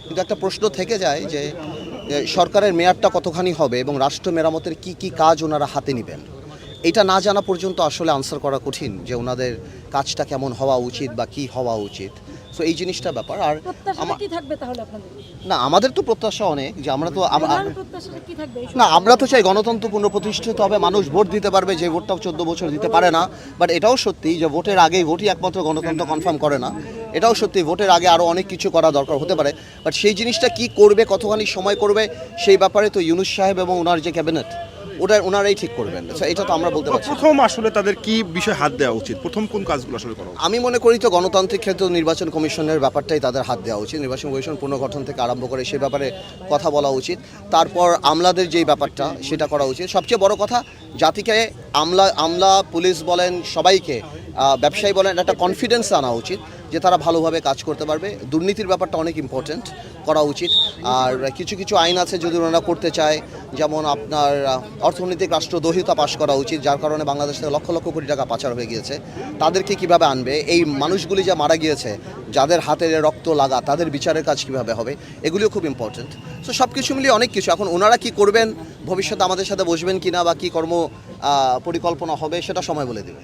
কিন্তু একটা প্রশ্ন থেকে যায় যে সরকারের মেয়াদটা কতখানি হবে এবং রাষ্ট্র মেরামতের কি কাজ ওনারা হাতে নেবেন, এটা না জানা পর্যন্ত আসলে আনসার করা কঠিন যে ওনাদের কাজটা কেমন হওয়া উচিত বা কি হওয়া উচিত। সো এই জিনিসটা ব্যাপার। আর কি থাকবে তাহলে আপনাদের? না, আমাদের তো প্রত্যাশা অনেক যে আমরা তো প্রত্যাশাটা কি থাকবে? না, আমরা তো চাই গণতন্ত্র পুনঃপ্রতিষ্ঠিত হবে, মানুষ ভোট দিতে পারবে, যে ভোটটাও 14 বছর দিতে পারে না। বাট এটাও সত্যি যে ভোটের আগেই ভোটই একমাত্র গণতন্ত্র কনফার্ম করে না। এটাও সত্যি ভোটের আগে আরও অনেক কিছু করা দরকার হতে পারে। বাট সেই জিনিসটা কি করবে, কতখানি সময় করবে, সেই ব্যাপারে তো ইউনূস সাহেব এবং ওনার যে ক্যাবিনেট ওনারাই ঠিক করবেন। এটা তো আমরা বলতে পারছি না। প্রথম আসলে তাদের কি বিষয়ে হাত দেওয়া উচিত, প্রথম কোন কাজগুলো আসলে করা উচিত? আমি মনে করি তো গণতান্ত্রিক ক্ষেত্রে নির্বাচন কমিশনের ব্যাপারটাই তাদের হাত দেওয়া উচিত। নির্বাচন কমিশন পুনর্গঠন থেকে আরম্ভ করে সে ব্যাপারে কথা বলা উচিত। তারপর আমলাদের যেই ব্যাপারটা সেটা করা উচিত। সবচেয়ে বড় কথা, জাতিকে আমলা পুলিশ বলেন, সবাইকে ব্যবসায়ী বলেন, একটা কনফিডেন্স আনা উচিত যে তারা ভালোভাবে কাজ করতে পারবে। দুর্নীতির ব্যাপারটা অনেক ইম্পর্ট্যান্ট, করা উচিত। আর কিছু কিছু আইন আছে যদি ওনারা করতে চায়, যেমন আপনার অর্থনৈতিক রাষ্ট্রদ্রোহিতা পাশ করা উচিত, যার কারণে বাংলাদেশ থেকে লক্ষ লক্ষ কোটি টাকা পাচার হয়ে গিয়েছে। তাদেরকে কিভাবে আনবে, এই মানুষগুলি যা মারা গিয়েছে, যাদের হাতে রক্ত লাগা, তাদের বিচারের কাজ কিভাবে হবে, এগুলিও খুব ইম্পর্ট্যান্ট। সো সব কিছু মিলিয়ে অনেক কিছু। এখন ওনারা কি করবেন, ভবিষ্যতে আমাদের সাথে বসবেন কিনা বা কী কর্ম পরিকল্পনা হবে, সেটা সময় বলে দেবে।